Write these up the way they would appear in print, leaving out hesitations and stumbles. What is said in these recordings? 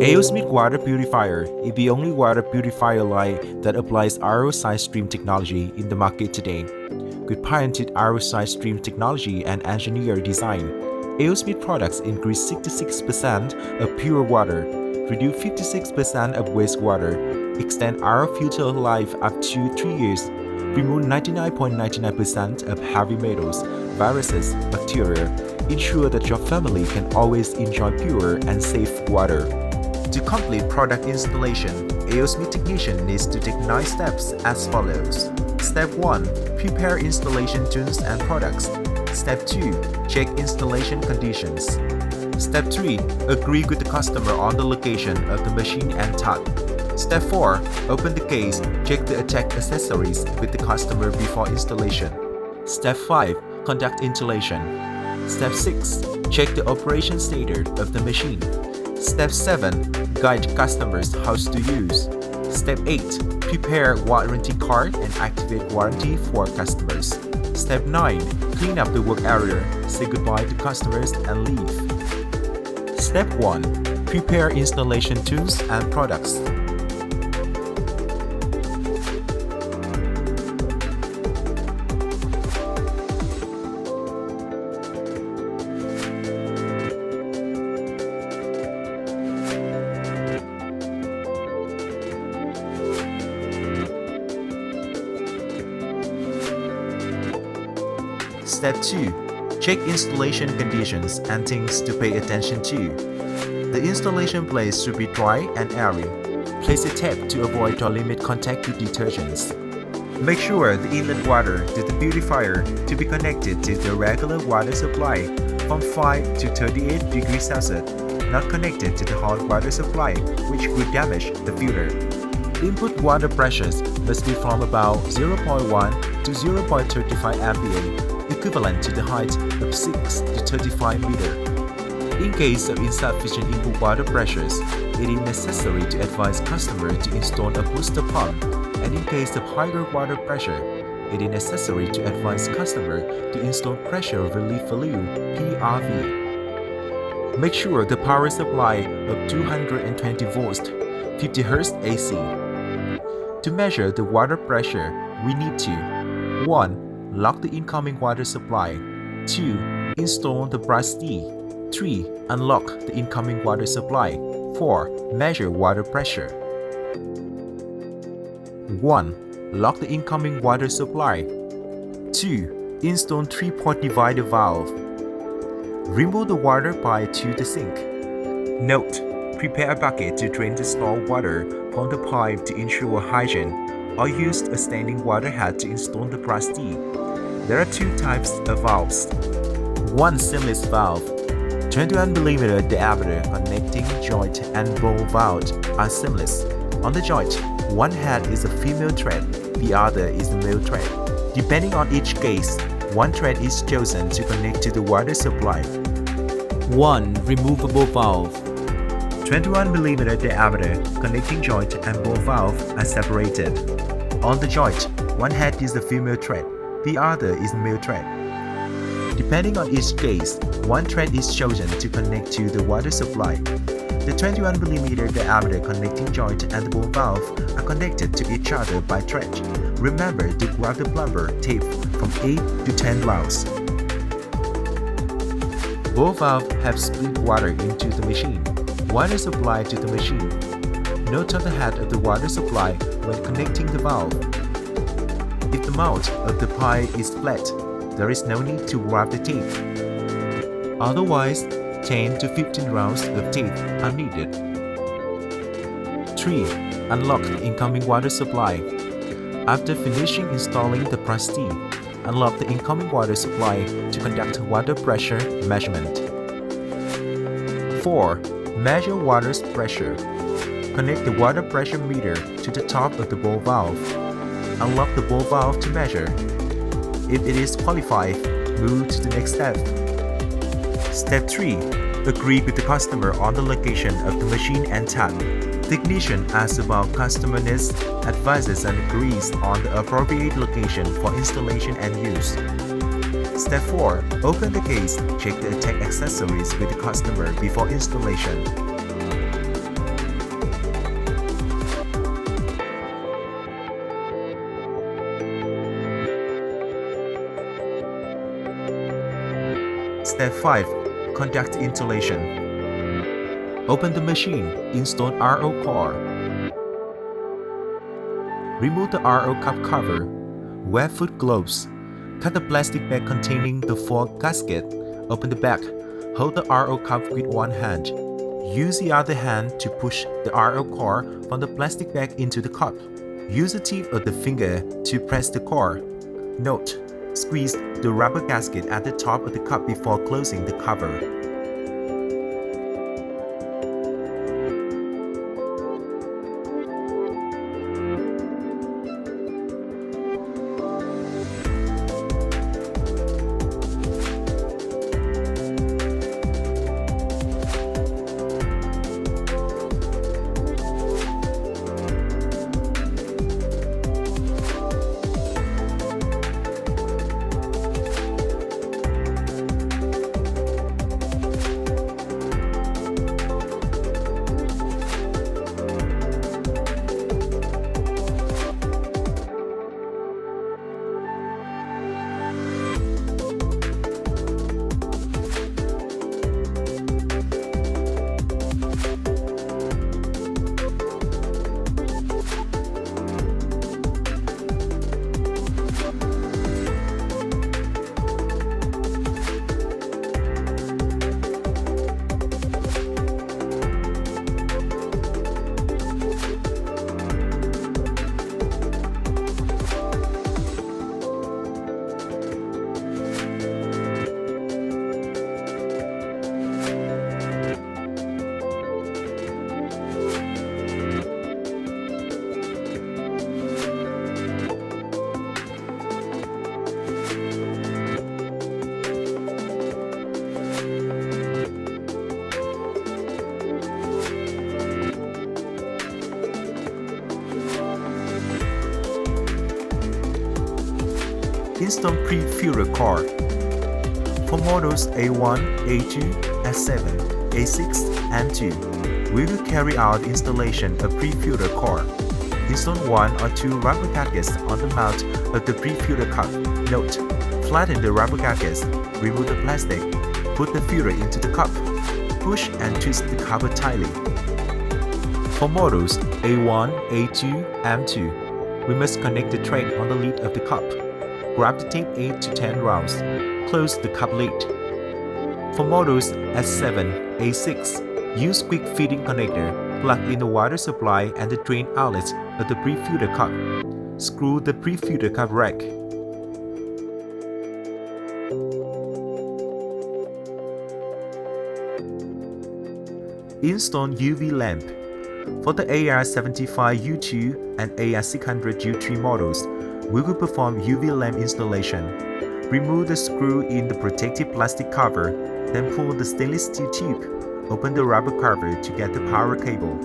Smith Water Purifier is the only water purifier line that applies RO-side stream technology in the market today. With patented RO-side stream technology and engineered design, Smith products increase 66% of pure water, reduce 56% of wastewater, extend RO filter life up to 3 years, remove 99.99% of heavy metals, viruses, bacteria, ensure that your family can always enjoy pure and safe water. To complete product installation, Smith technician needs to take 9 steps as follows. Step 1. Prepare installation tools and products. Step 2. Check installation conditions. Step 3. Agree with the customer on the location of the machine and tap. Step 4. Open the case, check the attack accessories with the customer before installation. Step 5. Conduct installation. Step 6. Check the operation status of the machine. Step 7. Guide customers how to use. Step 8. Prepare warranty card and activate warranty for customers. Step 9. Clean up the work area, say goodbye to customers and leave. Step 1. Prepare installation tools and products. Step 2. Check installation conditions and things to pay attention to. The installation place should be dry and airy. Place a tape to avoid or limit contact with detergents. Make sure the inlet water to the purifier to be connected to the regular water supply from 5 to 38 degrees Celsius, not connected to the hot water supply, which could damage the filter. Input water pressures must be from about 0.1 to 0.35 MPa, equivalent to the height of 6 to 35 meters. In case of insufficient input water pressures, it is necessary to advise customer to install a booster pump, and in case of higher water pressure, it is necessary to advise customer to install pressure relief valve (PRV). Make sure the power supply of 220 volts, 50 Hz AC. To measure the water pressure, we need to 1. Lock the incoming water supply. 2. Install the brass D. 3. Unlock the incoming water supply. 4. Measure water pressure. 1. Lock the incoming water supply. 2. Install 3-port divider valve. Remove the water pipe to the sink. Note: prepare a bucket to drain the stored water from the pipe to ensure hygiene, or use a standing water head to install the brass D. There are 2 types of valves. 1 seamless valve. 21mm diameter connecting joint and ball valve are seamless. On the joint, one head is a female thread, the other is a male thread. Depending on each case, one thread is chosen to connect to the water supply. 1 removable valve. 21mm diameter connecting joint and ball valve are separated. On the joint, one head is the female thread, the other is the male thread. Depending on each case, one thread is chosen to connect to the water supply. The 21mm diameter connecting joint and the ball valve are connected to each other by thread. Remember to grab the plumber tape from 8 to 10 rounds. Ball valve have split water into the machine. Water supply to the machine. Note on the head of the water supply when connecting the valve. If the mouth of the pipe is flat, there is no need to grab the tape. Otherwise, 10 to 15 rounds of tape are needed. 3. Unlock the incoming water supply. After finishing installing the brass D, unlock the incoming water supply to conduct water pressure measurement. 4. Measure water pressure. Connect the water pressure meter to the top of the ball valve. Unlock the ball valve to measure. If it is qualified, move to the next step. Step 3. Agree with the customer on the location of the machine and tap. Technician asks about customer needs, advises and agrees on the appropriate location for installation and use. Step 4. Open the case, check the attack accessories with the customer before installation. Step 5. Conduct installation. Open the machine. Install RO core. Remove the RO cup cover. Wear foot gloves. Cut the plastic bag containing the foil gasket. Open the bag. Hold the RO cup with one hand. Use the other hand to push the RO core from the plastic bag into the cup. Use the tip of the finger to press the core. Note: squeeze the rubber gasket at the top of the cup before closing the cover. Install pre-filler core. For models A1, A2, A7, A6, and 2, we will carry out installation of pre-filler core. Install one or two rubber gaskets on the mount of the pre-filler cup. Note: flatten the rubber gaskets, remove the plastic, put the filler into the cup, push and twist the cover tightly. For models A1, A2, and 2, we must connect the thread on the lid of the cup. Grab the tape 8 to 10 rounds. Close the cup lid. For models S7, A6, use quick fitting connector. Plug in the water supply and the drain outlets of the pre-filler cup. Screw the pre-filler cup rack. Install UV lamp. For the AR75U2 and AR600U3 models, we will perform UV lamp installation. Remove the screw in the protective plastic cover, then pull the stainless steel tube. Open the rubber cover to get the power cable.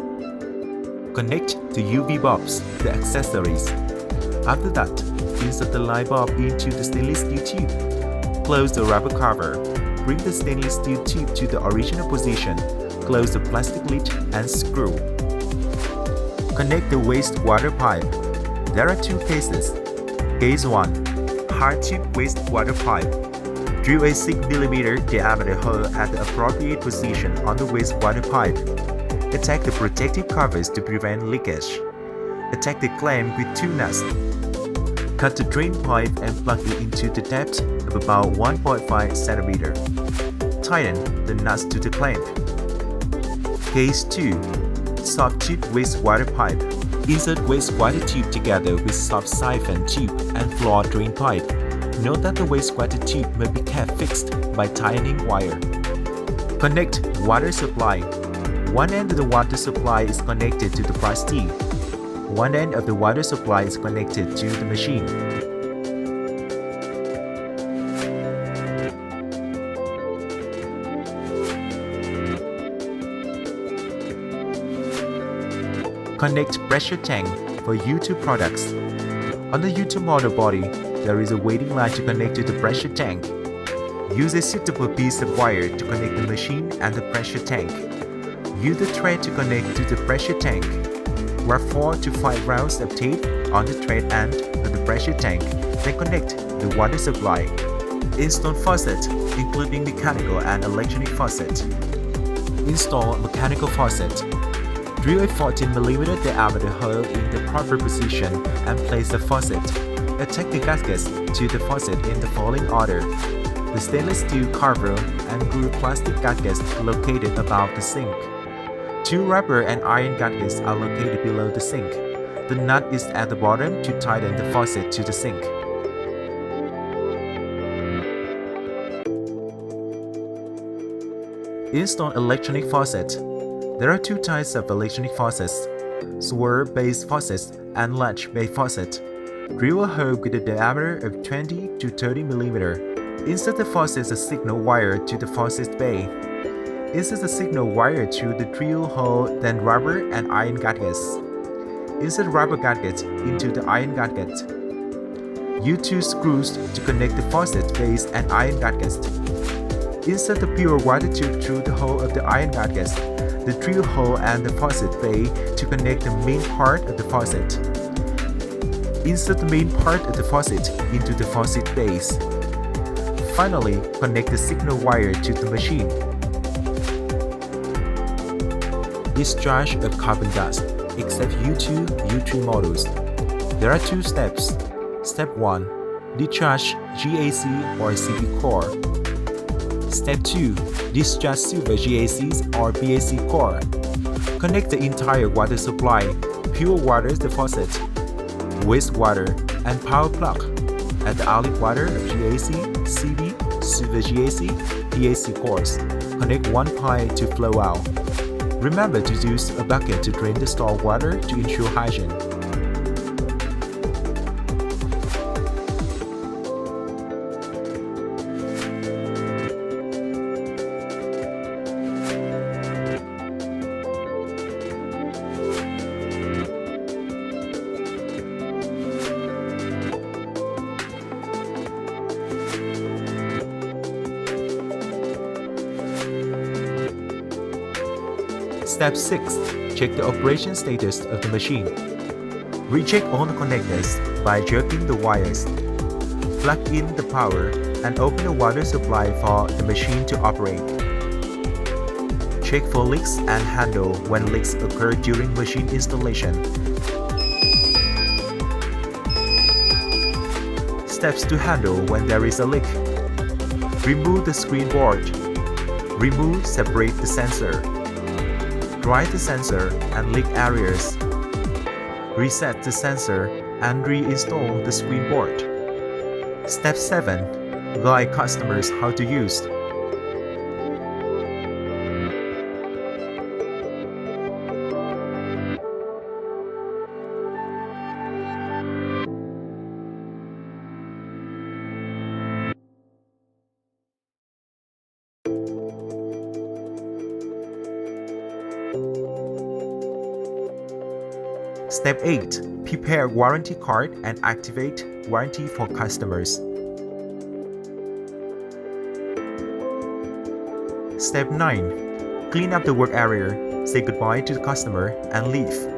Connect the UV bulbs, the accessories. After that, insert the light bulb into the stainless steel tube. Close the rubber cover. Bring the stainless steel tube to the original position. Close the plastic lid and screw. Connect the wastewater pipe. There are two cases. Case 1. Hard tube wastewater pipe. Drill a 6mm diameter hole at the appropriate position on the wastewater pipe. Attach the protective covers to prevent leakage. Attach the clamp with 2 nuts. Cut the drain pipe and plug it into the depth of about 1.5 cm. Tighten the nuts to the clamp. Case 2. Soft tube wastewater pipe. Insert wastewater tube together with soft siphon tube and floor drain pipe. Note that the wastewater tube may be kept fixed by tightening wire. Connect water supply. One end of the water supply is connected to the brass tee. One end of the water supply is connected to the machine. Connect pressure tank for U2 products. On the U2 model body, there is a waiting line to connect to the pressure tank. Use a suitable piece of wire to connect the machine and the pressure tank. Use the thread to connect to the pressure tank. Wrap 4 to 5 rounds of tape on the thread end of the pressure tank, then connect the water supply. Install faucet, including mechanical and electronic faucet. Install mechanical faucet. Drill a 14mm diameter hole in the proper position and place the faucet. Attach the gaskets to the faucet in the following order. The stainless steel cover and groove plastic gaskets located above the sink. 2 rubber and iron gaskets are located below the sink. The nut is at the bottom to tighten the faucet to the sink. Install electronic faucet. There are 2 types of electronic faucets: swirl-based faucets and latch-based faucet. Drill a hole with a diameter of 20 to 30 mm. Insert the faucet's signal wire to the faucet bay. Insert the signal wire to the drill hole, then rubber and iron gaskets. Insert rubber gasket into the iron gasket. Use 2 screws to connect the faucet base and iron gasket. Insert the pure water tube through the hole of the iron gasket, the drill hole and the faucet bay to connect the main part of the faucet. Insert the main part of the faucet into the faucet base. Finally, connect the signal wire to the machine. Discharge of carbon dust, except U2, U3 models. There are 2 steps. Step 1. Discharge GAC or CB core. Step 2. Discharge silver GACs or BAC core. Connect the entire water supply, pure water the faucet, wastewater, and power plug at the outlet water of GAC, CB, silver GAC, BAC cores. Connect one pipe to flow out. Remember to use a bucket to drain the stored water to ensure hygiene. Step 6. Check the operation status of the machine. Recheck all the connectors by jerking the wires. Plug in the power and open the water supply for the machine to operate. Check for leaks and handle when leaks occur during machine installation. Steps to handle when there is a leak. Remove the screen board. Separate the sensor. Dry the sensor and leak areas. Reset the sensor and reinstall the screen board. Step 7. Guide customers how to use. Step 8. Prepare warranty card and activate warranty for customers. Step 9. Clean up the work area, say goodbye to the customer, and leave.